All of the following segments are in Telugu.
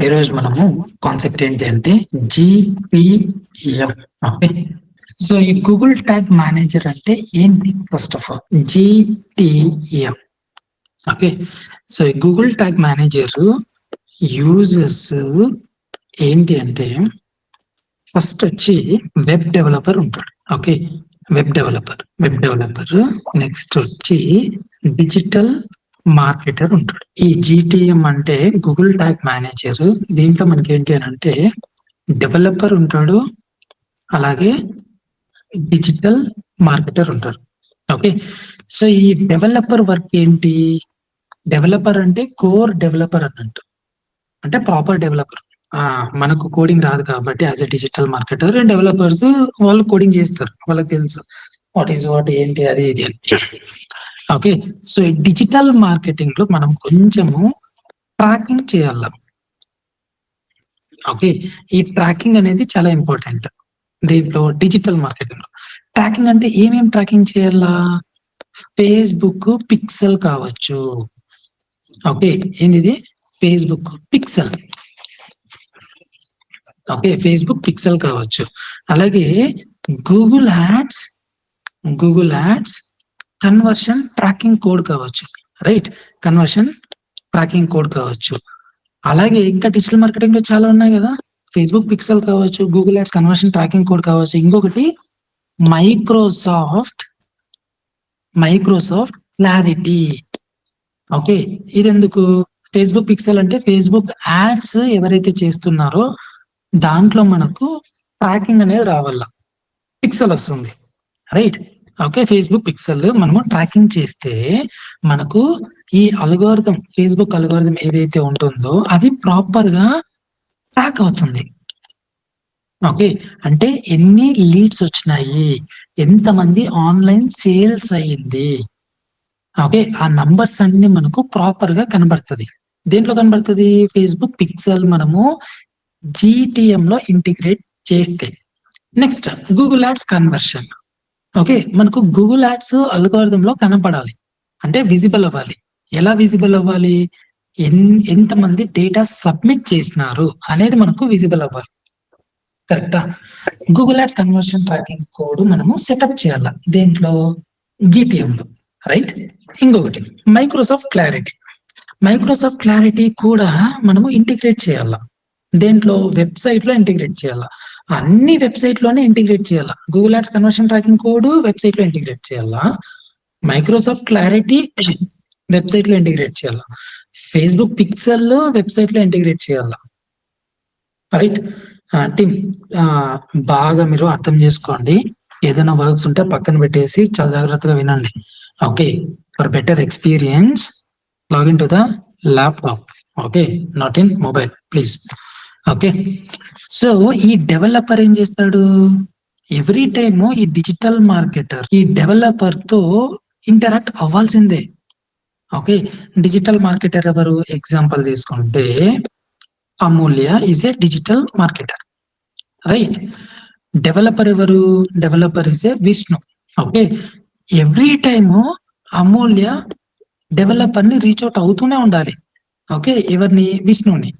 ఈరోజు మనము కాన్సెప్ట్ ఏంటి అంటే GTM. ఓకే, సో ఈ గూగుల్ ట్యాగ్ మేనేజర్ అంటే ఏంటి? First of all GTM. Okay, so ఈ గూగుల్ ట్యాగ్ మేనేజర్ యూజెస్ ఏంటి అంటే ఫస్ట్ వచ్చి వెబ్ డెవలపర్ ఉంటాడు. ఓకే, వెబ్ డెవలపర్ నెక్స్ట్ వచ్చి డిజిటల్ మార్కెటర్ ఉంటాడు. ఈ GTM అంటే గూగుల్ ట్యాగ్ మేనేజర్. దీంట్లో మనకి ఏంటి అని అంటే డెవలపర్ ఉంటాడు, అలాగే డిజిటల్ మార్కెటర్ ఉంటారు. ఓకే, సో ఈ డెవలపర్ వర్క్ ఏంటి? డెవలపర్ అంటే కోర్ డెవలపర్ అన్నట్టు, అంటే ప్రాపర్ డెవలపర్. మనకు కోడింగ్ రాదు కాబట్టి as a digital marketer developers వాళ్ళు కోడింగ్ చేస్తారు, వాళ్ళకి తెలుసు వాట్ ఏంటి అది ఇది అని. ఓకే, సో ఈ డిజిటల్ మార్కెటింగ్ లో మనం కొంచెము ట్రాకింగ్ చేయాలి. ఓకే, ఈ ట్రాకింగ్ అనేది చాలా ఇంపార్టెంట్ దీంట్లో. డిజిటల్ మార్కెటింగ్ లో ట్రాకింగ్ అంటే ఏమేం ట్రాకింగ్ చేయాలా? ఫేస్బుక్ పిక్సెల్ కావచ్చు. ఓకే, ఏంది? Facebook pixel. Okay, Facebook pixel కావచ్చు, అలాగే Google ads conversion tracking code కావచ్చు. రైట్, కన్వర్షన్ ట్రాకింగ్ కోడ్ కావచ్చు. అలాగే ఇంకా డిజిటల్ మార్కెటింగ్ లో చాలా ఉన్నాయి కదా. ఫేస్బుక్ పిక్సెల్ కావచ్చు, Google ads conversion tracking code కావచ్చు. ఇంకొకటి మైక్రోసాఫ్ట్ క్లారిటీ. ఓకే, ఇది ఎందుకు? ఫేస్బుక్ పిక్సెల్ అంటే ఫేస్బుక్ యాడ్స్ ఎవరైతే చేస్తున్నారో దాంట్లో మనకు ట్రాకింగ్ అనేది రావాల, పిక్సెల్ వస్తుంది. రైట్, ఓకే, ఫేస్బుక్ పిక్సెల్ మనము ట్రాకింగ్ చేస్తే మనకు ఈ అల్గోరిథం, ఫేస్బుక్ అల్గోరిథం ఏదైతే ఉంటుందో అది ప్రాపర్ గా ట్రాక్ అవుతుంది. ఓకే, అంటే ఎన్ని లీడ్స్ వచ్చినాయి, ఎంతమంది ఆన్లైన్ సేల్స్ అయ్యింది. ఓకే, ఆ నంబర్స్ అన్ని మనకు ప్రాపర్ గా కనబడుతుంది. దేంట్లో కనబడుతుంది? ఫేస్బుక్ పిక్సెల్ మనము GTM లో ఇంటిగ్రేట్ చేస్తే. Next Google ads conversion. Okay, మనకు గూగుల్ యాడ్స్ అల్గోరిథం లో కనపడాలి, అంటే విజిబుల్ అవ్వాలి. ఎలా విజిబుల్ అవ్వాలి? ఎంతమంది డేటా సబ్మిట్ చేసినారు అనేది మనకు విజిబుల్ అవ్వాలి. కరెక్టా? Google ads conversion tracking code మనము సెటప్ చేయాలి దేంట్లో? GTM లో. రైట్, ఇంకొకటి మైక్రోసాఫ్ట్ క్లారిటీ కూడా మనము ఇంటిగ్రేట్ చేయాలా. దేంట్లో? వెబ్సైట్ లో ఇంటిగ్రేట్ చేయాలా. అన్ని వెబ్సైట్ లోనే ఇంటిగ్రేట్ చేయాలా. Google ads conversion tracking code website లో ఇంటిగ్రేట్ చేయాలా, మైక్రోసాఫ్ట్ క్లారిటీ వెబ్సైట్ లో ఇంటిగ్రేట్ చేయాలా, ఫేస్బుక్ పిక్సెల్ వెబ్సైట్ లో ఇంటిగ్రేట్ చేయాలా. రైట్ టీమ్, బాగా మీరు అర్థం చేసుకోండి. ఏదైనా వర్క్స్ ఉంటే పక్కన పెట్టేసి చాలా జాగ్రత్తగా వినండి. Okay, for better experience login to the laptop. Okay, not in mobile please. Okay, so ఈ డెవలపర్ ఏం చేస్తాడు? ఎవ్రీ టైమ్ ఈ డిజిటల్ మార్కెటర్ ఈ డెవలపర్ తో ఇంటరాక్ట్ అవ్వాల్సిందే. ఓకే, డిజిటల్ మార్కెటర్ ఎవరు? ఎగ్జాంపుల్ తీసుకుంటే Amulya is a digital marketer. Right, developer ఎవరు? Developer is a Vishnu. Okay, every time Amulya developer ని రీచ్ అవుట్ అవుతూనే ఉండాలి. ఓకే, ఎవరిని? విష్ణుని.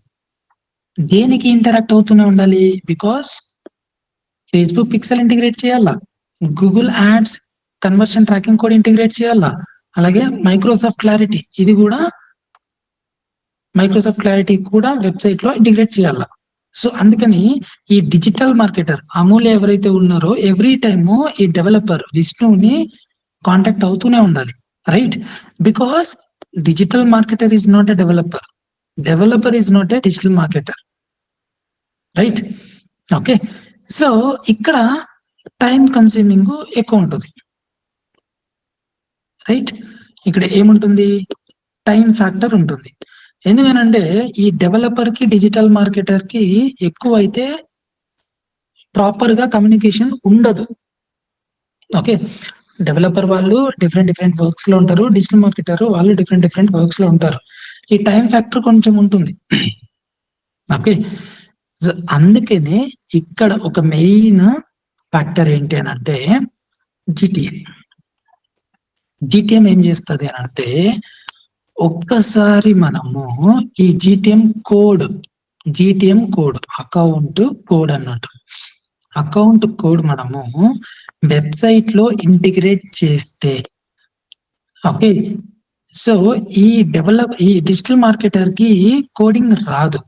దేనికి ఇంటరాక్ట్ అవుతూనే ఉండాలి? బికాస్ ఫేస్బుక్ పిక్సెల్ ఇంటిగ్రేట్ చేయాలా, Google ads conversion tracking code integrate చేయాలా, అలాగే మైక్రోసాఫ్ట్ క్లారిటీ కూడా వెబ్సైట్ లో ఇంటిగ్రేట్ చేయాలా. సో అందుకని ఈ డిజిటల్ మార్కెటర్ అమూల్య ఎవరైతే ఉన్నారో ఎవ్రీ టైమ్ ఈ డెవలపర్ విష్ణుని కాంటాక్ట్ అవుతూనే ఉండాలి. Right, because digital marketer is not a developer is not a digital marketer. Right, okay, so ఇక్కడ టైం కన్స్యూమింగ్ ఎక్కువ ఉంటుంది. రైట్, ఇక్కడ ఏముంటుంది? టైం ఫ్యాక్టర్ ఉంటుంది. ఎందుకనంటే ఈ డెవలపర్ కి డిజిటల్ మార్కెటర్ కి ఎక్కువ అయితే ప్రాపర్ గా కమ్యూనికేషన్ ఉండదు. ఓకే, డెవలపర్ వాళ్ళు డిఫరెంట్ వర్క్స్ లో ఉంటారు, డిజిటల్ మార్కెటర్ వాళ్ళు డిఫరెంట్ వర్క్స్ లో ఉంటారు. ఈ టైం ఫ్యాక్టర్ కొంచెం ఉంటుంది. ఓకే, సో అందుకనే ఇక్కడ ఒక మెయిన్ ఫ్యాక్టర్ ఏంటి అని అంటే GTM ఏం చేస్తుంది అని అంటే ఒక్కసారి మనము ఈ GTM code GTM code, account code అన్నట్టు. అకౌంట్ కోడ్ మనము వెబ్సైట్ లో ఇంటిగ్రేట్ చేస్తే, ఓకే, సో ఈ డిజిటల్ మార్కెటర్ కి కోడింగ్ రాదు.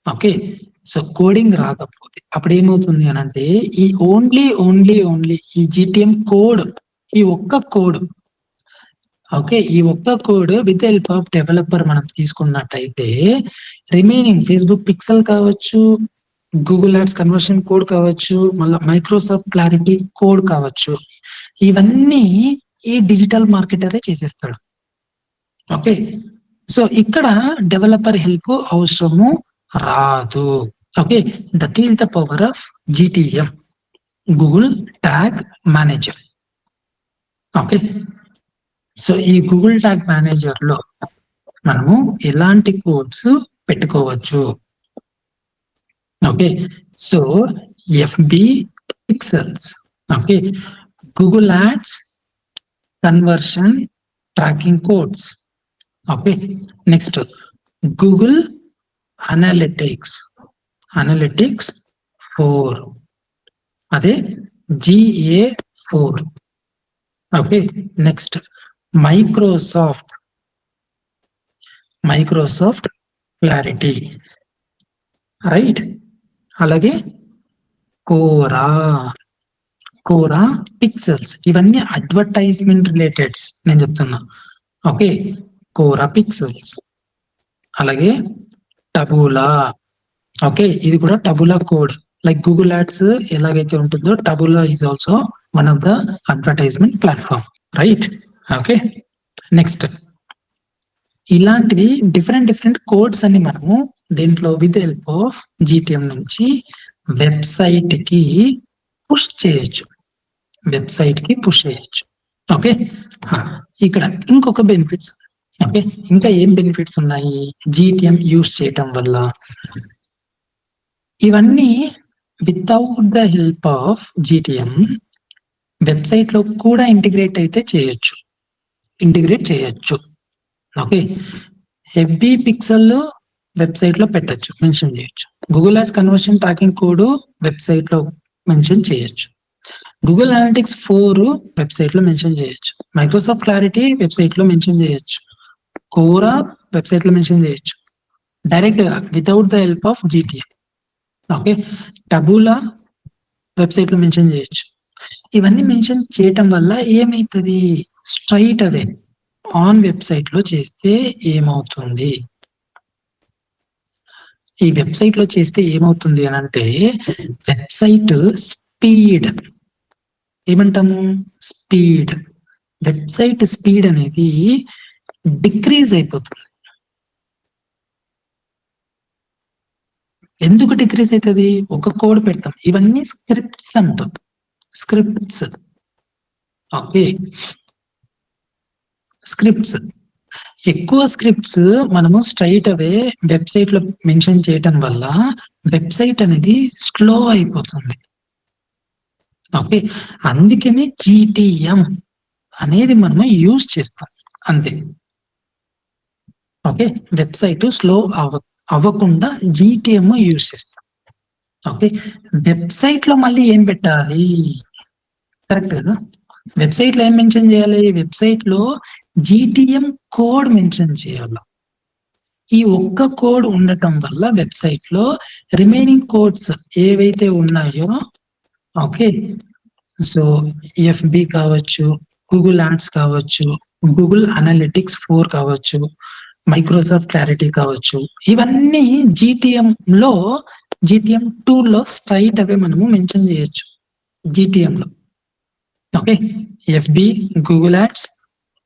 ఓకే, సో కోడింగ్ రాకపోతే అప్పుడు ఏమవుతుంది అని అంటే ఈ ఓన్లీ ఈ GTM కోడ్, ఈ ఒక్క కోడ్, ఓకే, ఈ ఒక్క code with help of developer మనం తీసుకున్నట్టయితే రిమైనింగ్ ఫేస్బుక్ పిక్సెల్ కావచ్చు, గూగుల్ యాడ్స్ కన్వర్షన్ కోడ్ కావచ్చు, మళ్ళీ మైక్రోసాఫ్ట్ క్లారిటీ కోడ్ కావచ్చు, ఇవన్నీ ఈ డిజిటల్ మార్కెటరే చేసేస్తాడు. ఓకే, సో ఇక్కడ డెవలపర్ హెల్ప్ అవసరము రాదు. Okay, that is the power of GTM, Google tag manager. Okay, so ఈ గూగుల్ ట్యాగ్ మేనేజర్ లో మనము ఎలాంటి కోడ్స్ పెట్టుకోవచ్చు. Okay, so FB pixels, okay, Google ads conversion tracking codes, okay, next Google Analytics 4, అదే GA4. Okay, next Microsoft clarity, right, అలాగే కోరా పిక్సెల్స్, ఇవన్నీ అడ్వర్టైజ్మెంట్ రిలేటెడ్స్ నేను చెప్తున్నా. ఓకే, కోరా పిక్సెల్స్, అలాగే టబులా. ఓకే, ఇది కూడా Taboola code, like Google ads ఎలాగైతే ఉంటుందో Taboola is also one of the advertisement platform, right. Okay, next ఇలాంటివి డిఫరెంట్ కోడ్స్ అన్ని మనము దీంట్లో విత్ హెల్ప్ ఆఫ్ GTM నుంచి వెబ్సైట్ కి పుష్ చేయొచ్చు. ఓకే, ఇక్కడ ఇంకొక బెనిఫిట్స్. ఓకే, ఇంకా ఏం బెనిఫిట్స్ ఉన్నాయి GTM యూస్ చేయటం వల్ల? ఇవన్నీ without the help of GTM website లో కూడా ఇంటిగ్రేట్ చేయొచ్చు. ఓకే, FB పిక్సెల్ వెబ్సైట్ లో పెట్టచ్చు, మెన్షన్ చేయొచ్చు. Google ads conversion tracking code website లో మెన్షన్ చేయొచ్చు. గూగుల్ అనలిటిక్స్ 4 వెబ్సైట్ లో మెన్షన్ చేయొచ్చు. మైక్రోసాఫ్ట్ క్లారిటీ వెబ్సైట్ లో మెన్షన్ చేయొచ్చు. కోరా వెబ్సైట్ లో మెన్షన్ చేయొచ్చు డైరెక్ట్ గా without the help of GTM. Okay, Taboola website లో మెన్షన్ చేయొచ్చు. ఇవన్నీ మెన్షన్ చేయటం వల్ల ఏమైతుంది, స్ట్రైట్ అవే ఆన్ వెబ్సైట్ లో చేస్తే ఏమవుతుంది, ఈ వెబ్సైట్ లో చేస్తే ఏమవుతుంది అని అంటే వెబ్సైట్ స్పీడ్, ఏమంటాము స్పీడ్, వెబ్సైట్ స్పీడ్ అనేది డిక్రీజ్ అయిపోతుంది. ఎందుకు డిక్రీజ్ అవుతుంది? ఒక కోడ్ పెడతాం, ఇవన్నీ స్క్రిప్ట్స్ అంటాం, స్క్రిప్ట్స్. ఓకే, స్క్రిప్ట్స్, ఎక్కువ స్క్రిప్ట్స్ మనము స్ట్రైట్ అవే వెబ్సైట్ లో మెన్షన్ చేయటం వల్ల వెబ్సైట్ అనేది స్లో అయిపోతుంది. ఓకే, అందుకని GTM అనేది మనము యూజ్ చేస్తాం అంతే. ఓకే, వెబ్సైట్ స్లో అవ్వకుండా GTM యూజ్ చేస్తాం. ఓకే, వెబ్సైట్ లో మళ్ళీ ఏం పెట్టాలి, కరెక్ట్ కదా? వెబ్సైట్ లో ఏం మెన్షన్ చేయాలి, వెబ్సైట్ లో GTM కోడ్ మెన్షన్ చేయాలి. ఈ ఒక్క కోడ్ ఉండటం వల్ల వెబ్సైట్ లో రిమైనింగ్ కోడ్స్ ఏవైతే ఉన్నాయో, ఓకే, సో FB కావచ్చు, గూగుల్ యాడ్స్ కావచ్చు, గూగుల్ అనలిటిక్స్ 4 కావచ్చు, మైక్రోసాఫ్ట్ క్లారిటీ కావచ్చు, ఇవన్నీ GTM టూల్ లో స్ట్రైట్ అవే మనము మెన్షన్ చేయొచ్చు GTM లో. Okay, FB, Google ads,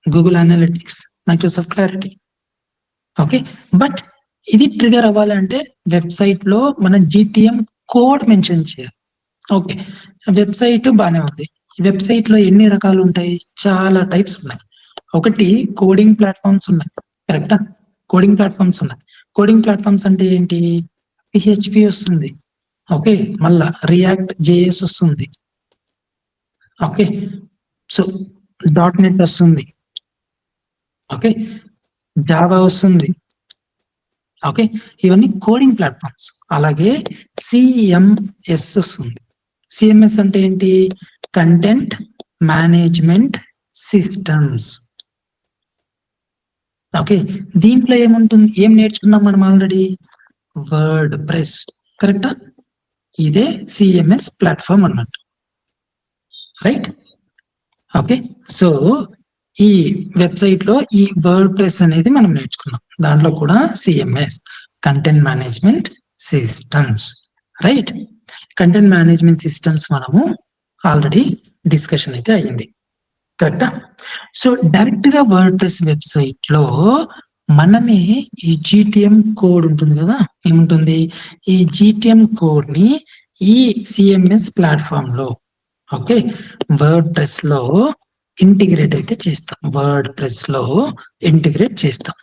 Google analytics, Microsoft clarity. Okay, but ఇది ట్రిగర్ అవ్వాలంటే వెబ్సైట్ లో మన GTM కోడ్ మెన్షన్ చేయాలి. ఓకే, వెబ్సైట్ బానే ఉంది. వెబ్సైట్ లో ఎన్ని రకాలు ఉంటాయి, చాలా టైప్స్ ఉన్నాయి. ఒకటి కోడింగ్ ప్లాట్ఫామ్స్ ఉన్నాయి, కరెక్టా? కోడింగ్ ప్లాట్ఫామ్స్ ఉన్నాయి. కోడింగ్ ప్లాట్ఫామ్స్ అంటే ఏంటి, PHP వస్తుంది, ఓకే, మళ్ళా రియాక్ట్ JS వస్తుంది, ఓకే, సో .NET వస్తుంది, ఓకే, జావా వస్తుంది, ఓకే, ఇవన్నీ కోడింగ్ ప్లాట్ఫామ్స్. అలాగే సిఎంఎస్ వస్తుంది. సిఎంఎస్ అంటే ఏంటి? Content management systems. ఓకే, దీంట్లో ఏముంటుంది? ఏం నేర్చుకున్నాం మనం ఆల్రెడీ? Word press. కరెక్టా? ఇదే సిఎంఎస్ ప్లాట్ఫామ్ అన్నట్టు. రైట్? ఓకే, సో ఈ వెబ్సైట్ లో ఈ వర్డ్ ప్రెస్ అనేది మనం నేర్చుకున్నాం. దాంట్లో కూడా CMS, content management systems. Right? Content management systems మనము ఆల్రెడీ డిస్కషన్ అయితే అయ్యింది. కరెక్టా? సో డైరెక్ట్ గా వర్డ్ ప్రెస్ వెబ్సైట్ లో మనమే ఈ GTM కోడ్ ఉంటుంది కదా, ఏముంటుంది? ఈ GTM కోడ్ ని ఈ సిఎంఎస్ ప్లాట్ఫామ్ లో, ఓకే, వర్డ్ ప్రెస్ లో ఇంటిగ్రేట్ అయితే చేస్తాం. వర్డ్ ప్రెస్ లో ఇంటిగ్రేట్ చేస్తాం.